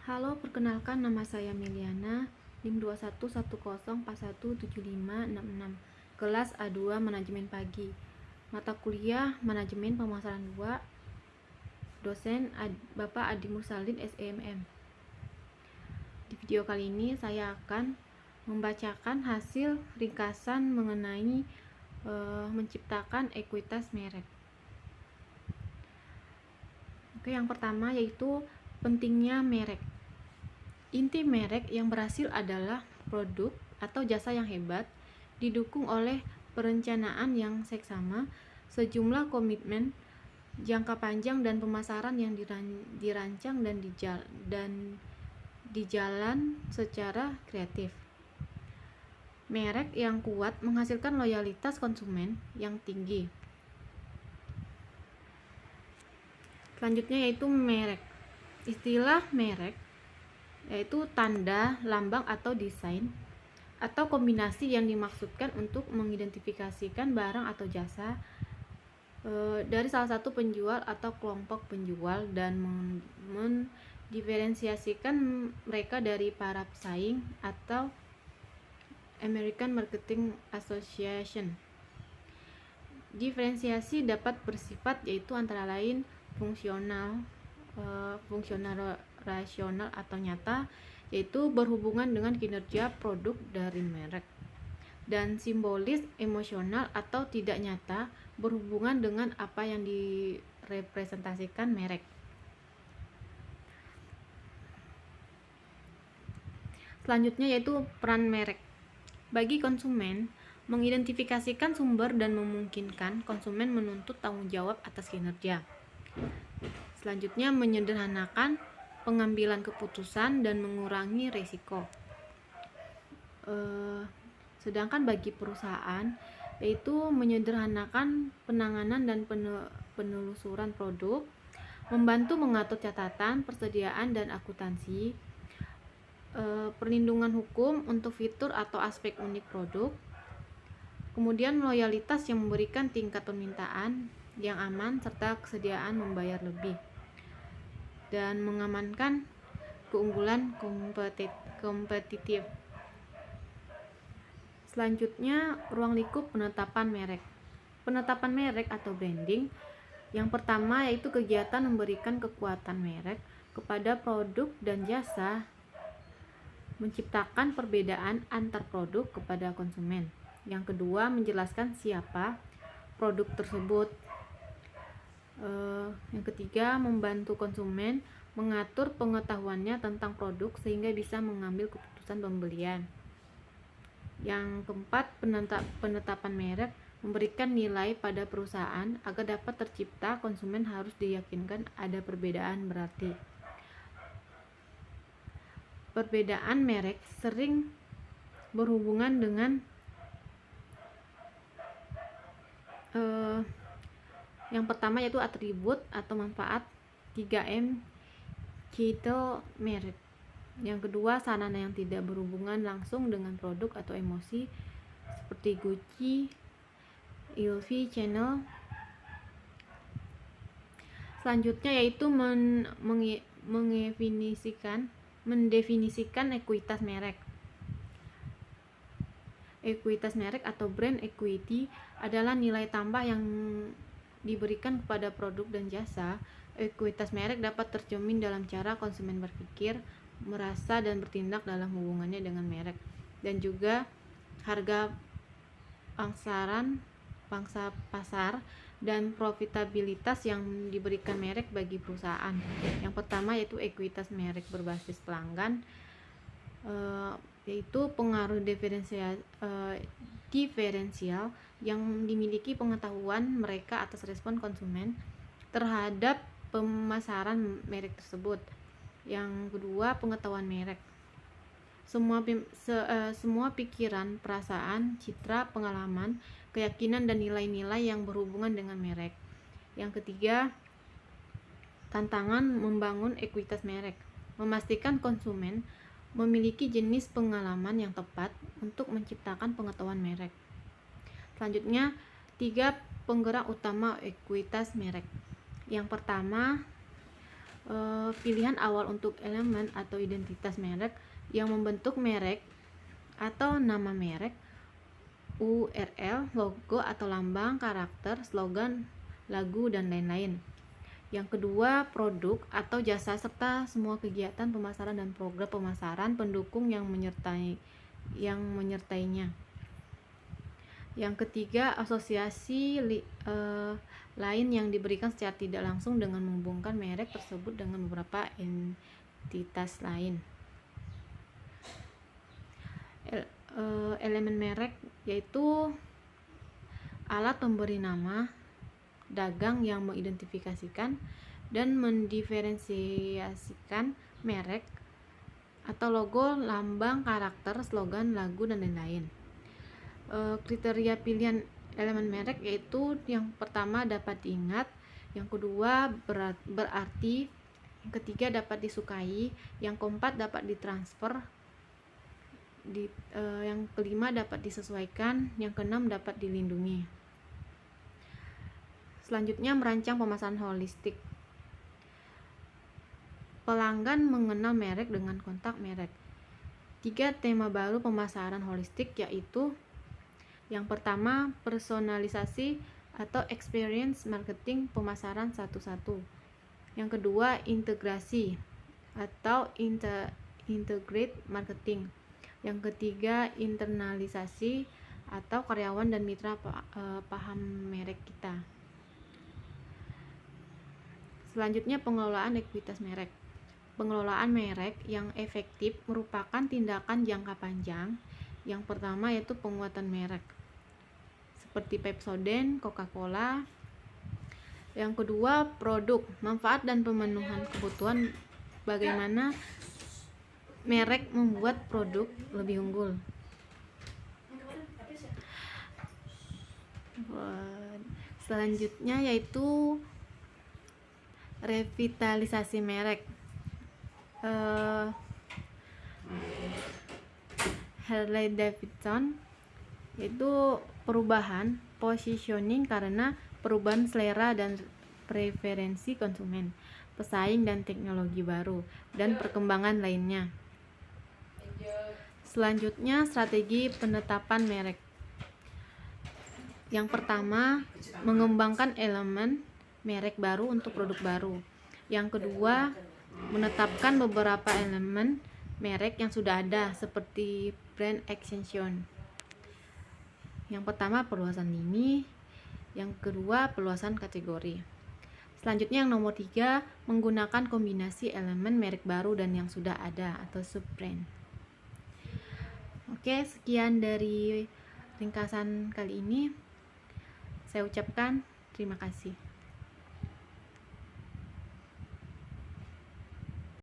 Halo, perkenalkan nama saya Miliana, NIM 2110417566, kelas A2 Manajemen Pagi, mata kuliah Manajemen Pemasaran 2, dosen Bapak Adi Mursalin SEMM. Di video kali ini saya akan membacakan hasil ringkasan mengenai menciptakan ekuitas merek. Oke, yang pertama yaitu pentingnya merek. Inti merek yang berhasil adalah produk atau jasa yang hebat, didukung oleh perencanaan yang seksama, sejumlah komitmen jangka panjang dan pemasaran yang dirancang dan dijalan secara kreatif. Merek yang kuat menghasilkan loyalitas konsumen yang tinggi. Selanjutnya yaitu merek. Istilah merek yaitu tanda, lambang atau desain atau kombinasi yang dimaksudkan untuk mengidentifikasikan barang atau jasa dari salah satu penjual atau kelompok penjual dan mendiferensiasikan mereka dari para pesaing atau American Marketing Association. Diferensiasi dapat bersifat yaitu antara lain fungsional, rasional atau nyata, yaitu berhubungan dengan kinerja produk dari merek, dan simbolis, emosional atau tidak nyata, berhubungan dengan apa yang direpresentasikan merek. Selanjutnya yaitu peran merek. Bagi konsumen, mengidentifikasikan sumber dan memungkinkan konsumen menuntut tanggung jawab atas kinerja. Selanjutnya, menyederhanakan pengambilan keputusan dan mengurangi risiko. Sedangkan bagi perusahaan, yaitu menyederhanakan penanganan dan penelusuran produk, membantu mengatur catatan, persediaan, dan akuntansi, perlindungan hukum untuk fitur atau aspek unik produk, kemudian loyalitas yang memberikan tingkat permintaan yang aman serta kesediaan membayar lebih, dan mengamankan keunggulan kompetitif. Selanjutnya, ruang lingkup penetapan merek. Penetapan merek atau branding. Yang pertama yaitu kegiatan memberikan kekuatan merek kepada produk dan jasa, menciptakan perbedaan antar produk kepada konsumen. Yang kedua, menjelaskan siapa produk tersebut. Yang ketiga, membantu konsumen mengatur pengetahuannya tentang produk sehingga bisa mengambil keputusan pembelian. Yang keempat, penetapan merek memberikan nilai pada perusahaan agar dapat tercipta. Konsumen harus diyakinkan ada perbedaan berarti. Perbedaan merek sering berhubungan dengan yang pertama yaitu atribut atau manfaat 3M Keitel merek. Yang kedua, sarana yang tidak berhubungan langsung dengan produk atau emosi seperti Gucci, LV, Chanel. Selanjutnya yaitu mendefinisikan ekuitas merek. Ekuitas merek atau brand equity adalah nilai tambah yang diberikan kepada produk dan jasa. Ekuitas merek dapat tercermin dalam cara konsumen berpikir, merasa, dan bertindak dalam hubungannya dengan merek, dan juga harga pangsa pasar dan profitabilitas yang diberikan merek bagi perusahaan. Yang pertama yaitu ekuitas merek berbasis pelanggan, yaitu pengaruh diferensial yang dimiliki pengetahuan mereka atas respon konsumen terhadap pemasaran merek tersebut. Yang kedua, pengetahuan merek. Semua pikiran, perasaan, citra, pengalaman, keyakinan, dan nilai-nilai yang berhubungan dengan merek. Yang ketiga, tantangan membangun ekuitas merek. Memastikan konsumen memiliki jenis pengalaman yang tepat untuk menciptakan pengetahuan merek. Selanjutnya, 3 penggerak utama ekuitas merek. Yang pertama, pilihan awal untuk elemen atau identitas merek yang membentuk merek atau nama merek, URL, logo atau lambang, karakter, slogan, lagu, dan lain-lain. Yang kedua, produk atau jasa serta semua kegiatan pemasaran dan program pemasaran pendukung yang menyertainya. Yang ketiga, asosiasi lain yang diberikan secara tidak langsung dengan menghubungkan merek tersebut dengan beberapa entitas lain. Elemen merek yaitu alat pemberi nama dagang yang mengidentifikasikan dan mendiferensiasikan merek atau logo, lambang, karakter, slogan, lagu, dan lain-lain. Kriteria pilihan elemen merek yaitu yang pertama dapat diingat, yang kedua berarti, yang ketiga dapat disukai, yang keempat dapat ditransfer, yang kelima dapat disesuaikan, yang keenam dapat dilindungi. Selanjutnya, merancang pemasaran holistik. Pelanggan mengenal merek dengan kontak merek. 3 tema baru pemasaran holistik yaitu yang pertama, personalisasi atau experience marketing pemasaran satu-satu. Yang kedua, integrasi atau integrate marketing. Yang ketiga, internalisasi atau karyawan dan mitra paham merek kita. Selanjutnya, pengelolaan ekuitas merek. Pengelolaan merek yang efektif merupakan tindakan jangka panjang. Yang pertama yaitu penguatan merek seperti Pepsodent, Coca-Cola. Yang kedua, produk, manfaat dan pemenuhan kebutuhan, bagaimana merek membuat produk lebih unggul. Selanjutnya yaitu revitalisasi merek. Harley Davidson yaitu perubahan positioning karena perubahan selera dan preferensi konsumen, pesaing dan teknologi baru, dan perkembangan lainnya. Selanjutnya, strategi penetapan merek. Yang pertama, mengembangkan elemen merek baru untuk produk baru. Yang kedua, menetapkan beberapa elemen merek yang sudah ada seperti brand extension. Yang pertama, perluasan lini. Yang kedua, perluasan kategori. Selanjutnya, yang nomor 3, menggunakan kombinasi elemen merek baru dan yang sudah ada atau sub-brand. Oke, sekian dari ringkasan kali ini. Saya ucapkan terima kasih.